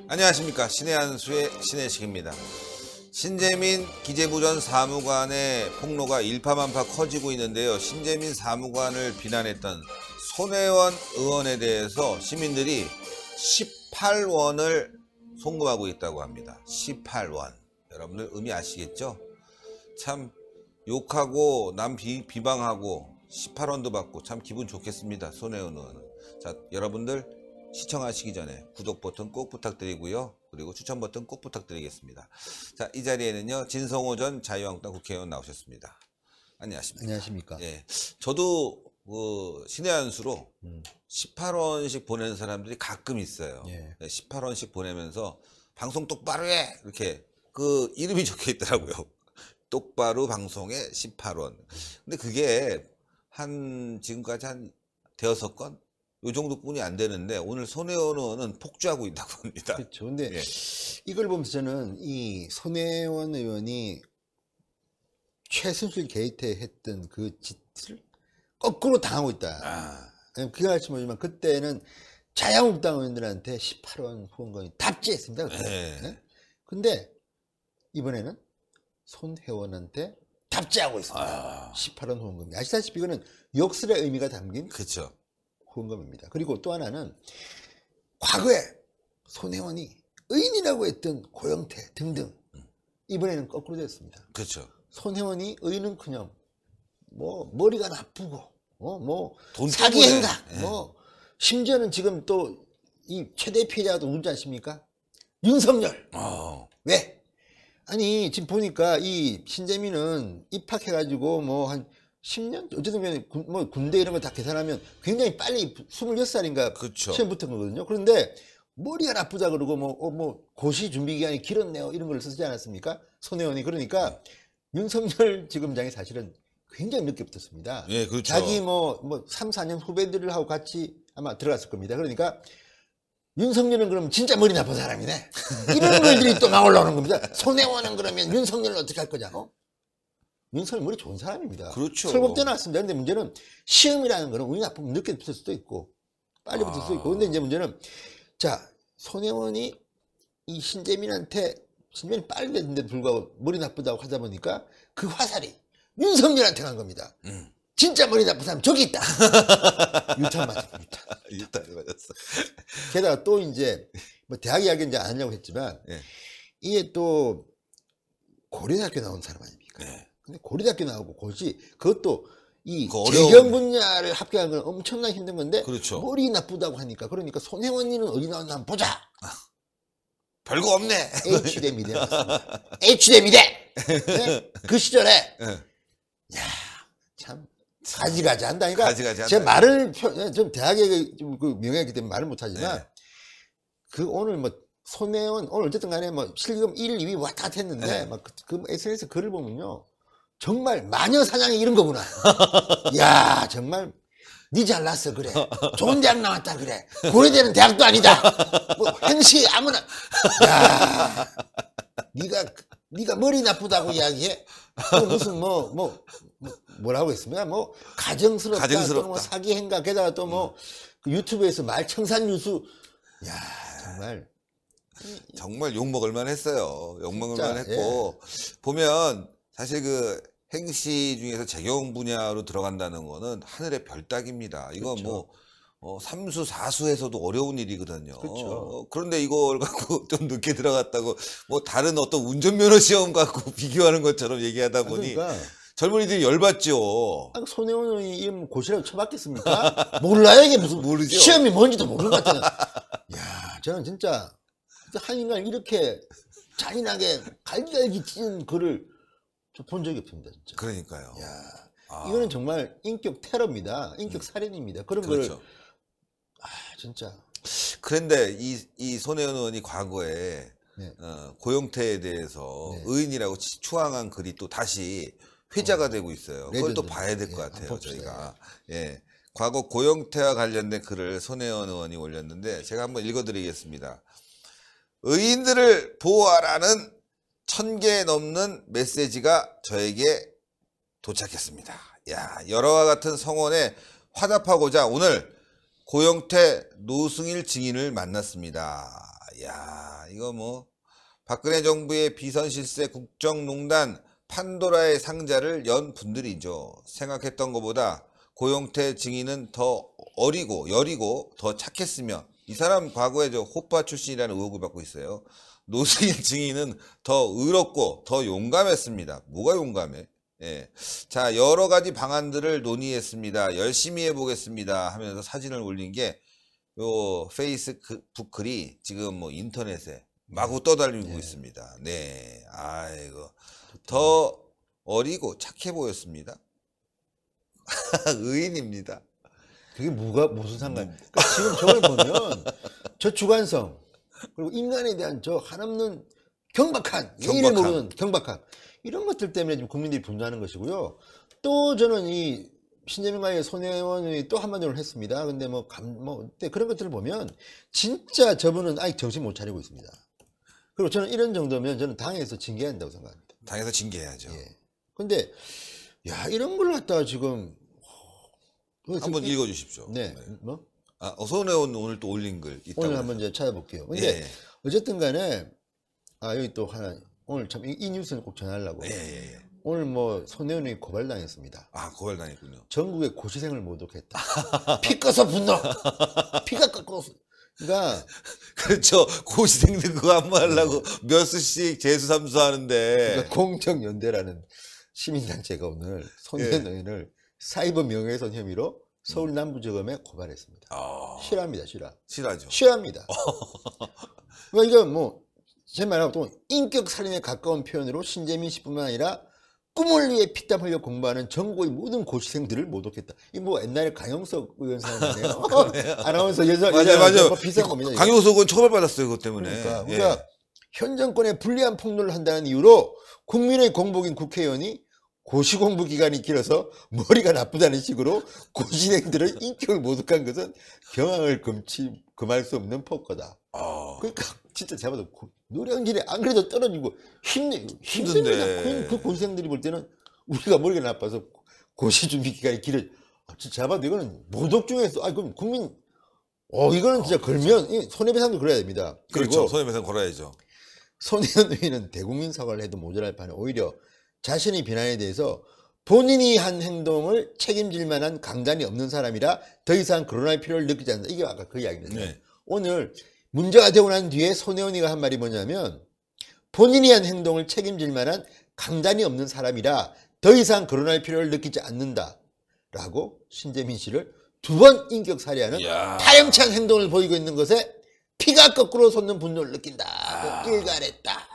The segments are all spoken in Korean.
안녕하십니까. 신의 한수의 신혜식입니다. 신재민 기재부전 사무관의 폭로가 일파만파 커지고 있는데요. 신재민 사무관을 비난했던 손혜원 의원에 대해서 시민들이 18원을 송금하고 있다고 합니다. 18원. 여러분들 의미 아시겠죠? 참 욕하고 남 비방하고 18원도 받고 참 기분 좋겠습니다. 손혜원 의원은. 자, 여러분들 시청하시기 전에 구독 버튼 꼭 부탁드리고요. 그리고 추천 버튼 꼭 부탁드리겠습니다. 자, 이 자리에는요, 진성호 전 자유한국당 국회의원 나오셨습니다. 안녕하십니까. 안녕하십니까. 예, 저도 신의 한수로 18원씩 보내는 사람들이 가끔 있어요. 예. 18원씩 보내면서 방송 똑바로 해! 이렇게 그 이름이 적혀 있더라고요. 똑바로 방송에 18원. 근데 그게 지금까지 한 대여섯 건? 요 정도뿐이 안 되는데 오늘 손혜원 의원은 폭주하고 있다고 합니다. 그렇죠. 근데 예. 이걸 보면서 저는 이 손혜원 의원이 최순실 게이트에 했던 그 짓을 거꾸로 당하고 있다. 그가 할지 모르지만 그때는 자유한국당 의원들한테 18원 후원금이 답지했습니다. 네? 근데 이번에는 손혜원한테 답지하고 있습니다. 18원 후원금이. 아시다시피 이거는 역설의 의미가 담긴 그렇죠. 후원금입니다. 그리고 또 하나는 과거에 손혜원이 의인이라고 했던 고영태 등등 이번에는 거꾸로 됐습니다. 그렇죠. 손혜원이 의인은커녕 뭐 머리가 나쁘고 뭐 돈 사기 때문에. 행각 뭐 심지어는 지금 또 이 최대 피해자가 누군지 아십니까? 윤석열. 왜? 아니 지금 보니까 이 신재민은 입학해가지고 뭐 한 10년? 어쨌든 뭐 군대 이런 거 다 계산하면 굉장히 빨리 26살인가 그쵸. 시험 붙은 거거든요. 그런데 머리가 나쁘다 그러고 뭐 고시 준비 기간이 길었네요. 이런 걸 쓰지 않았습니까? 손혜원이. 그러니까 윤석열 지검장이 사실은 굉장히 늦게 붙었습니다. 예, 그렇죠. 자기 뭐 3, 4년 후배들하고 같이 아마 들어갔을 겁니다. 그러니까 윤석열은 그럼 진짜 머리 나쁜 사람이네. 이런 걸들이 또 막 올라오는 겁니다. 손혜원은 그러면 윤석열을 어떻게 할 거냐고? 윤석열 머리 좋은 사람입니다. 그렇죠. 설법대 나왔습니다. 근데 문제는 시험이라는 거는 운이 나쁘면 늦게 붙을 수도 있고 빨리 붙을 수도 있고. 근데 이제 문제는 자, 손혜원이 이 신재민이 빨리 됐는데도 불구하고 머리 나쁘다고 하다 보니까 그 화살이 윤석열한테 간 겁니다. 진짜 머리 나쁜 사람 저기 있다. 유탄 맞았어. 유탄 맞았어. 게다가 또 이제 뭐 대학 이야기 이제 안 하려고 했지만 예. 이게 또 고려대학교 나온 사람 아닙니까? 네. 근데 고려대학교 나오고 그것도 이 어려운... 재경 분야를 합격한 건 엄청나게 힘든 건데 그렇죠. 머리 나쁘다고 하니까 그러니까 손혜원이는 어디 나왔나 한번 보자. 별거 없네. H대 미대 맞습니다. H대 미대. 네? 그 시절에 야, 참 가지가지 한다니까. 가지가지 한다. 제 말을 좀 대학에 좀 그 명예이기 때문에 말을 못하지만 그 오늘 뭐 손혜원 오늘 어쨌든 간에 뭐 실기금 1, 2위 왔다 갔다 했는데 막 그 SNS 글을 보면요. 정말 마녀 사냥이 이런 거구나. 야, 정말 니 잘났어 그래. 좋은 대학 나왔다 그래. 고려대는 대학도 아니다. 뭐 행시 아무나. 야, 니가 머리 나쁘다고 이야기해. 무슨 뭐라고 했습니까? 뭐 가정스럽다. 또는 뭐 사기 행각. 게다가 또 뭐 그 유튜브에서 말청산 뉴스. 야, 정말 욕 먹을만 했어요. 욕 먹을만 했고 보면 사실 그 행시 중에서 재경 분야로 들어간다는 거는 하늘의 별 따기입니다. 이건 그렇죠. 뭐 삼수 사수에서도 어려운 일이거든요. 그렇죠. 그런데 이걸 갖고 좀 늦게 들어갔다고 뭐 다른 어떤 운전면허 시험 갖고 비교하는 것처럼 얘기하다 보니 그러니까. 젊은이들이 열받죠. 손혜원이 이름 고시라고 쳐봤겠습니까? 몰라요 이게 무슨 모르죠. 시험이 뭔지도 모르는 것 같아요. 야, 저는 진짜 한 인간 이렇게 잔인하게 갈기갈기 찢은 글을 본 적이 없습니다. 진짜. 그러니까요. 야, 이거는 정말 인격 테러입니다. 인격 살인입니다. 그런 그렇죠. 거를 진짜. 그런데 이 손혜원 의원이 과거에 고영태에 대해서 의인이라고 추앙한 글이 또 다시 회자가 되고 있어요. 그걸 또 봐야 될 것 같아요. 저희가. 예. 과거 고영태와 관련된 글을 손혜원 의원이 올렸는데 제가 한번 읽어드리겠습니다. 의인들을 보호하라는 1000개 넘는 메시지가 저에게 도착했습니다. 야, 여러와 같은 성원에 화답하고자 오늘 고영태 노승일 증인을 만났습니다. 야, 이거 뭐 박근혜 정부의 비선실세 국정농단 판도라의 상자를 연 분들이죠. 생각했던 것보다 고영태 증인은 더 어리고 여리고 더 착했으며 이 사람 과거에 저 호빠 출신이라는 의혹을 받고 있어요. 노승일 증인은 더 의롭고 더 용감했습니다. 뭐가 용감해? 예. 자, 여러 가지 방안들을 논의했습니다. 열심히 해보겠습니다 하면서 사진을 올린 게 요 페이스북 글이 지금 뭐 인터넷에 마구 떠다니고 있습니다. 네. 아이고. 더 어리고 착해 보였습니다. 의인입니다. 그게 무슨 상관? 그러니까 지금 저걸 보면 저 주관성 그리고 인간에 대한 저 한없는 경박한 예의를 모르는 경박함 이런 것들 때문에 지금 국민들이 분노하는 것이고요. 또 저는 이 신재민과의 손혜원이 또 한마디를 했습니다. 근데 그런 것들을 보면 진짜 저분은 아직 정신 못 차리고 있습니다. 그리고 저는 이런 정도면 저는 당에서 징계해야 한다고 생각합니다. 당에서 징계해야죠. 예. 근데 야 이런 걸 갖다가 지금 한번 읽어주십시오. 네. 뭐? 손혜원 오늘 또 올린 글 있다고 오늘 한번 이제 찾아볼게요. 근데 어쨌든 간에 여기 또 하나 오늘 참 이 뉴스는 꼭 전하려고. 오늘 뭐 손혜원이 고발당했습니다. 고발당했군요. 전국의 고시생을 모독했다. 피 꺼서 분노. 피가 꺾어서. 그러니까 그렇죠. 고시생들 그거 한 번 하려고 몇 수씩 재수삼수 하는데. 그러니까 공정연대라는 시민단체가 오늘 손혜원 의원을 사이버 명예훼손 혐의로 서울 남부지검에 고발했습니다. 실화입니다, 실화. 실화죠. 실화입니다. 그러니까 이거 뭐 제 말하고 또 인격 살인에 가까운 표현으로 신재민 씨뿐만 아니라 꿈을 위해 피땀 흘려 공부하는 전국의 모든 고시생들을 모독했다. 이 뭐 옛날에 강용석 의원 생각나네요. 아나운서 여자 맞아요. 비싼 겁니다. 강용석 의원 처벌받았어요, 그것 때문에. 그러니까 현 정권에 불리한 폭로를 한다는 이유로 국민의 공복인 국회의원이 고시공부 기간이 길어서 머리가 나쁘다는 식으로 고시생들의 인격을 모독한 것은 경악을 금할 수 없는 폭거다. 그러니까 진짜 잡아도 노량진에 안 그래도 떨어지고 힘든데 그 고시생들이 볼 때는 우리가 머리가 나빠서 고시 준비 기간이 길어. 진짜 잡아도 이거는 모독 중에서 그럼 국민 이거는 진짜 걸면 손해배상도 걸어야 됩니다. 그렇죠. 손해배상 걸어야죠. 손혜원 의원은 대국민 사과를 해도 모자랄 판에 오히려 자신의 비난에 대해서 본인이 한 행동을 책임질 만한 강단이 없는 사람이라 더 이상 거론할 필요를 느끼지 않는다. 이게 아까 그 이야기인데 오늘 문제가 되고 난 뒤에 손혜원이가 한 말이 뭐냐면 본인이 한 행동을 책임질 만한 강단이 없는 사람이라 더 이상 거론할 필요를 느끼지 않는다 라고 신재민 씨를 2번 인격 살해하는 파렴치한 행동을 보이고 있는 것에 피가 거꾸로 솟는 분노를 느낀다. 일갈했다.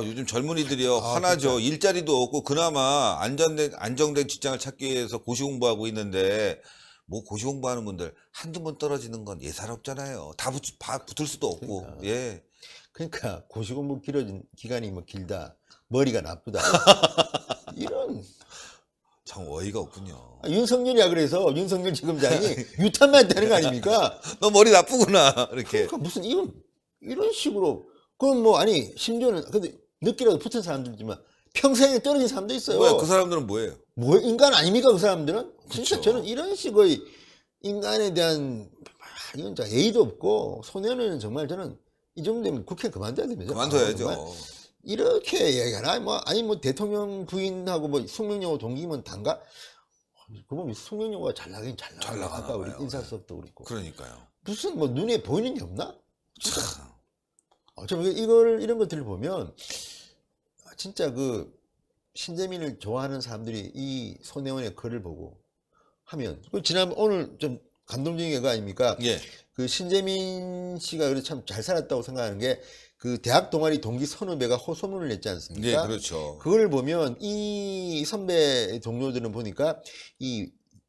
요즘 젊은이들이요 화나죠. 진짜. 일자리도 없고 그나마 안정된 직장을 찾기 위해서 고시 공부하고 있는데 뭐 고시 공부하는 분들 한두 번 떨어지는 건 예사롭잖아요. 다 붙을 수도 없고. 그러니까 고시 공부 길어진 기간이 뭐 길다. 머리가 나쁘다. 이런 참 어이가 없군요. 윤석열이야. 그래서 윤석열 지검장이 유탄만 되는 거 아닙니까? 너 머리 나쁘구나. 이렇게. 그러니까 무슨 이런 식으로 그럼 심지어는 근데 늦게라도 붙은 사람들이지만 평생에 떨어진 사람도 있어요. 뭐야, 그 사람들은 뭐예요? 인간 아닙니까 그 사람들은? 진짜 그쵸. 저는 이런 식의 인간에 대한 이건 진짜 예의도 없고 손혜원은 정말 저는 이 정도 되면 국회 그만둬야 됩니다. 그만둬야죠. 이렇게 얘기하나? 뭐 대통령 부인하고 숙명여고 동기면 단가? 그 보면 숙명여고가 잘 나가긴 잘 나가요. 아까 우리 인사수업도 그렇고. 그러니까요. 무슨 눈에 보이는 게 없나? 진짜. 이런 것들을 보면 진짜 그 신재민을 좋아하는 사람들이 이 손혜원의 글을 보고 하면 오늘 좀 감동적인 게 아닙니까? 그 신재민 씨가 그래도 참 잘 살았다고 생각하는 게 그 대학 동아리 동기 선후배가 호소문을 냈지 않습니까? 그렇죠. 그걸 보면 이 선배 동료들은 보니까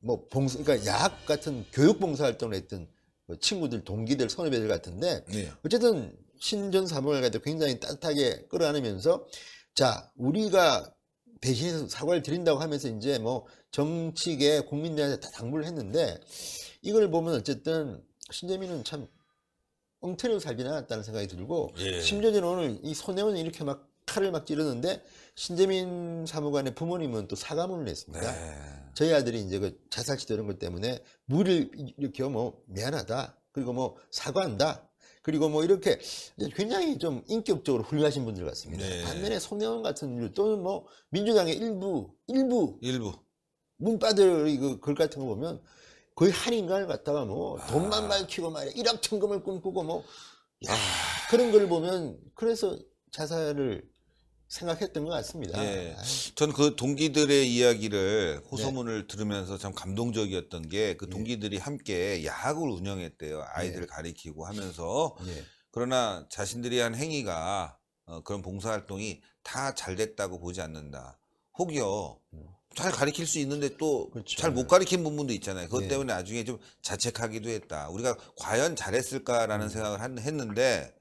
그러니까 야학 같은 교육 봉사 활동을 했던 친구들, 동기들, 선후배들 같은데 어쨌든 신전 사무관을 갖다 굉장히 따뜻하게 끌어안으면서 자 우리가 대신해서 사과를 드린다고 하면서 이제 뭐 정치계 국민들한테 다 당부를 했는데 이걸 보면 어쨌든 신재민은 참 엉터리로 살진 않았다는 생각이 들고 예. 심지어 저는 오늘 이 손혜원이 이렇게 막 칼을 막 찌르는데 신재민 사무관의 부모님은 또 사과문을 냈습니다. 네. 저희 아들이 이제 그 자살 시도 이런 것 때문에 무리를 일으켜 뭐 미안하다. 그리고 뭐 사과한다. 그리고 뭐 이렇게 굉장히 좀 인격적으로 훌륭하신 분들 같습니다. 네. 반면에 손혜원 같은 분 또는 뭐 민주당의 일부 문바들의 그 글 같은 거 보면 거의 한 인간을 갖다가 뭐 돈만 밝히고 말이야 1억 천금을 꿈꾸고 뭐 야, 그런 걸 보면 그래서 자살을 생각했던 것 같습니다. 예. 전 그 동기들의 이야기를 호소문을 들으면서 참 감동적이었던 게 그 동기들이 함께 야학을 운영했대요. 아이들을 가리키고 하면서. 예. 그러나 자신들이 한 행위가 그런 봉사활동이 다 잘 됐다고 보지 않는다. 혹여 잘 가리킬 수 있는데 또 잘 못 그렇죠. 가리킨 부분도 있잖아요. 그것 예. 때문에 나중에 좀 자책하기도 했다. 우리가 과연 잘했을까라는 생각을 했는데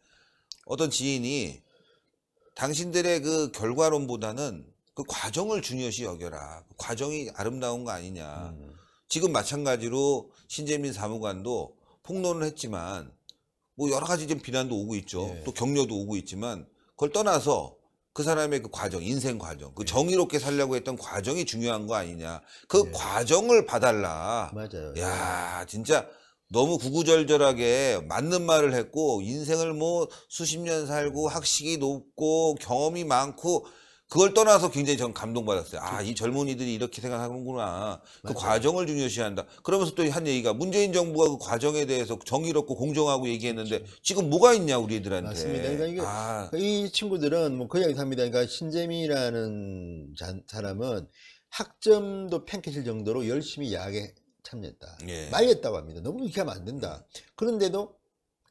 어떤 지인이 당신들의 그 결과론보다는 그 과정을 중요시 여겨라. 그 과정이 아름다운 거 아니냐. 지금 마찬가지로 신재민 사무관도 폭로는 했지만 뭐 여러 가지 좀 비난도 오고 있죠. 예. 또 격려도 오고 있지만 그걸 떠나서 그 사람의 그 과정, 인생 과정, 그 정의롭게 살려고 했던 과정이 중요한 거 아니냐. 그 과정을 봐달라. 맞아요. 야, 진짜 너무 구구절절하게 맞는 말을 했고 인생을 뭐 수십 년 살고 학식이 높고 경험이 많고 그걸 떠나서 굉장히 전 감동받았어요. 아, 이 젊은이들이 이렇게 생각하는구나. 그 과정을 중요시한다. 그러면서 또 한 얘기가 문재인 정부가 그 과정에 대해서 정의롭고 공정하고 얘기했는데 지금 뭐가 있냐 우리 애들한테. 맞습니다. 그러니까 이 친구들은 뭐 그 이야기도 합니다. 그러니까 신재민이라는 사람은 학점도 팽개칠 정도로 열심히 야학에 참여했다. 예. 말렸다고 합니다. 너무 이렇게 하면 안 된다. 그런데도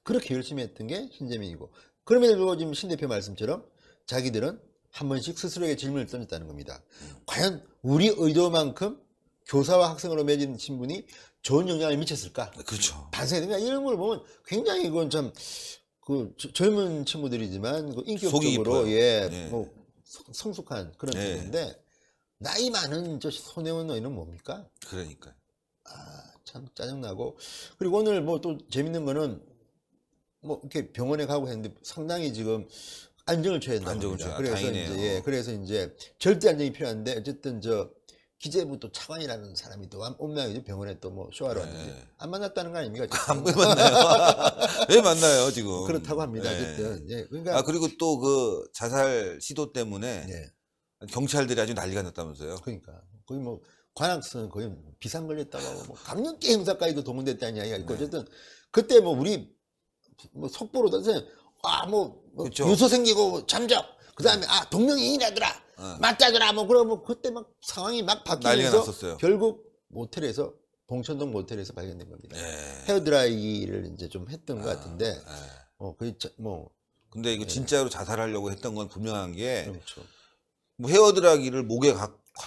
그렇게 열심히 했던 게 신재민이고 그럼에도 불구하고 지금 신 대표 말씀처럼 자기들은 한 번씩 스스로에게 질문을 던졌다는 겁니다. 과연 우리 의도만큼 교사와 학생으로 맺은 친분이 좋은 영향을 미쳤을까? 그렇죠. 반성이 이런 걸 보면 굉장히 이건 참 그 젊은 친구들이지만 그 인격적으로 뭐 성숙한 그런 친구인데 나이 많은 저 손혜원 너희는 뭡니까? 그러니까. 참 짜증나고 그리고 오늘 뭐 또 재밌는 거는 뭐 이렇게 병원에 가고 했는데 상당히 지금 안정을 취해야 된다고 합니다. 그래서 이제 절대 안정이 필요한데 어쨌든 저 기재부 또 차관이라는 사람이 또 옴나요 병원에 또 뭐 쇼하러 왔는데 안 만났다는 거 아닙니까? 왜 만나요? 왜 만나요 지금? 그렇다고 합니다. 어쨌든 그러니까 그리고 또 그 자살 시도 때문에 경찰들이 아주 난리가 났다면서요? 그러니까 거의 뭐 관악선 거의 비상 걸렸다고 하고 뭐 감염기 행사까지도 동원됐다는 이야기가 있고 어쨌든 그때 뭐 우리 뭐 속보로 뭐 그쵸. 유서 생기고 잠적 그다음에 동명이인이라더라 맞다더라 뭐 그러고 그때 막 상황이 막 난리가 바뀌면서 났었어요. 결국 모텔에서 봉천동 모텔에서 발견된 겁니다. 헤어드라이를 이제 좀 했던 것 같은데 거의 뭐 근데 이거 진짜로 자살하려고 했던 건 분명한 게 그렇죠. 뭐 헤어드라이기를 목에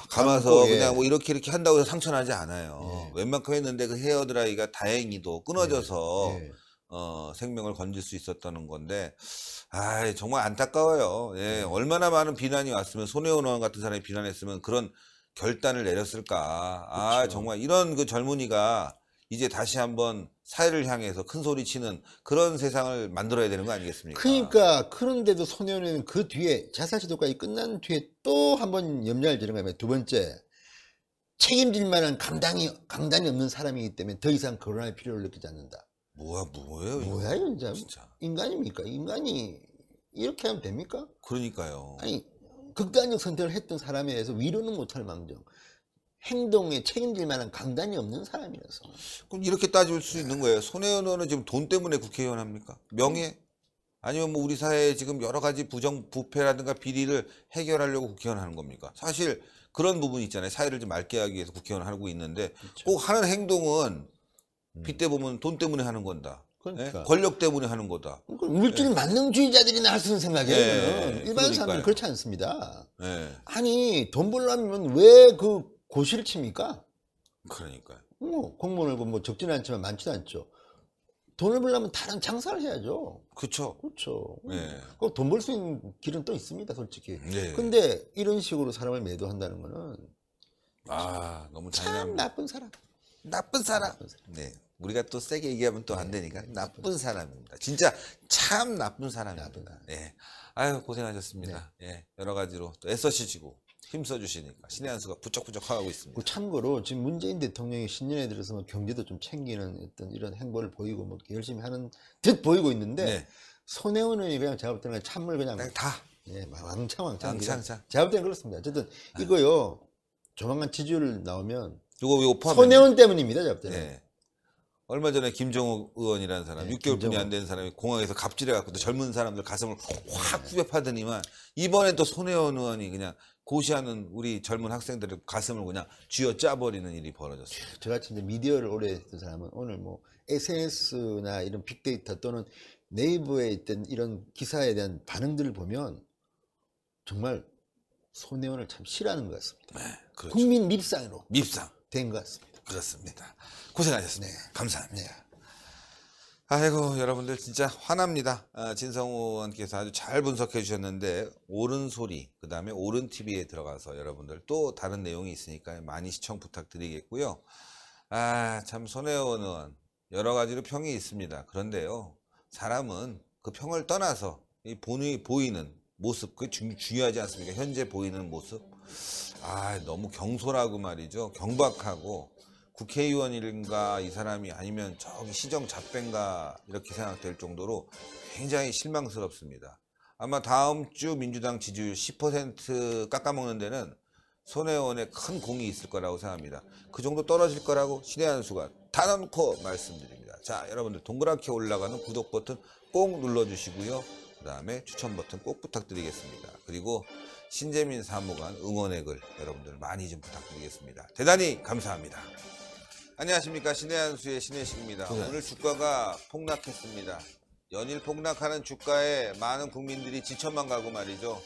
감아서 감고, 그냥 뭐 이렇게 한다고 해서 상처나지 않아요. 웬만큼 했는데 그 헤어드라이가 다행히도 끊어져서 생명을 건질 수 있었다는 건데, 정말 안타까워요. 얼마나 많은 비난이 왔으면, 손혜원 의원 같은 사람이 비난했으면 그런 결단을 내렸을까. 그렇죠. 정말 이런 그 젊은이가 이제 다시 한번 사회를 향해서 큰 소리 치는 그런 세상을 만들어야 되는 거 아니겠습니까? 그러니까 그런데도 손혜원은 그 뒤에 자살 시도까지 끝난 뒤에 또 한 번 염려할 지는 거면 두 번째 책임질 만한 강단이 없는 사람이기 때문에 더 이상 거론할 필요를 느끼지 않는다. 뭐예요? 뭐야 이거 진짜. 인간입니까? 인간이 이렇게 하면 됩니까? 그러니까요. 아니 극단적 선택을 했던 사람에 대해서 위로는 못할 망정 행동에 책임질 만한 강단이 없는 사람이라서. 그럼 이렇게 따질 수 있는 거예요. 손혜원 의원은 지금 돈 때문에 국회의원 합니까? 명예? 아니면 뭐 우리 사회에 지금 여러 가지 부패라든가 비리를 해결하려고 국회의원 하는 겁니까? 사실 그런 부분이 있잖아요. 사회를 좀 맑게 하기 위해서 국회의원 하고 있는데 꼭 하는 행동은 빗대 보면 돈 때문에 하는 건다. 그러니까. 권력 때문에 하는 거다. 물질 만능주의자들이나 할 수 있는 생각이에요. 일반 사람들은 그렇지 않습니다. 아니 돈 벌려면 왜 그 고시를 칩니까? 그러니까요. 공무원을 뭐 적지는 않지만 많지도 않죠. 돈을 벌려면 다른 장사를 해야죠. 그쵸. 그렇죠. 네. 돈 벌 수 있는 길은 또 있습니다, 솔직히. 네. 근데 이런 식으로 사람을 매도한다는 거는 아, 너무 참 잔인합니다. 나쁜 사람. 나쁜 사람. 네. 우리가 또 세게 얘기하면 또 안 되니까 나쁜 사람입니다. 진짜 참 나쁜 사람입니다. 예. 아유, 고생하셨습니다. 예. 여러 가지로 또 애써시고 힘써 주시니까 신의 한 수가 부쩍부쩍 하고 있습니다. 참고로 지금 문재인 대통령이 신년에 들어서 뭐 경제도 좀 챙기는 어떤 이런 행보를 보이고 뭐 이렇게 열심히 하는 듯 보이고 있는데 네. 손혜원 의원이 그냥 제가 볼 때는 참을 그냥 다 예, 왕창. 왕창. 제가 볼 때는 그렇습니다. 어쨌든 이거요. 조만간 지지율 나오면 요거 포함. 손혜원 때문입니다. 제가 볼 때는. 예. 얼마 전에 김정욱 의원이라는 사람, 네, 6개월뿐이 김정욱. 안 된 사람이 공항에서 갑질해갖고 또 젊은 사람들 가슴을 확 후벼파더니만 이번엔 또 손혜원 의원이 그냥 고시하는 우리 젊은 학생들의 가슴을 그냥 쥐어 짜버리는 일이 벌어졌어요. 저같이 이제 미디어를 오래 했던 사람은 오늘 뭐 SNS나 이런 빅데이터 또는 네이버에 있던 이런 기사에 대한 반응들을 보면 정말 손혜원을 참 싫어하는 것 같습니다. 네, 그렇죠. 국민 밉상으로 밉상. 된 것 같습니다. 그렇습니다. 고생하셨습니다. 네. 감사합니다. 아이고, 여러분들 진짜 화납니다. 진성우 의원께서 아주 잘 분석해 주셨는데 옳은 소리, 그 다음에 옳은 TV에 들어가서 여러분들 또 다른 내용이 있으니까 많이 시청 부탁드리겠고요. 참 손혜원 의원 여러 가지로 평이 있습니다. 그런데요, 사람은 그 평을 떠나서 이 보이는 모습, 그게 중요하지 않습니까? 현재 보이는 모습. 너무 경솔하고 말이죠. 경박하고 국회의원인가 이 사람이 아니면 저기 시정 잡배인가 이렇게 생각될 정도로 굉장히 실망스럽습니다. 아마 다음 주 민주당 지지율 10% 깎아먹는 데는 손혜원의 큰 공이 있을 거라고 생각합니다. 그 정도 떨어질 거라고 신의 한 수가 단언코 말씀드립니다. 자, 여러분들 동그랗게 올라가는 구독 버튼 꼭 눌러주시고요. 그 다음에 추천 버튼 꼭 부탁드리겠습니다. 그리고 신재민 사무관 응원의 글 여러분들 많이 좀 부탁드리겠습니다. 대단히 감사합니다. 안녕하십니까. 신의 한 수의 신혜식입니다. 오늘 주가가 폭락했습니다. 연일 폭락하는 주가에 많은 국민들이 지쳐만 가고 말이죠.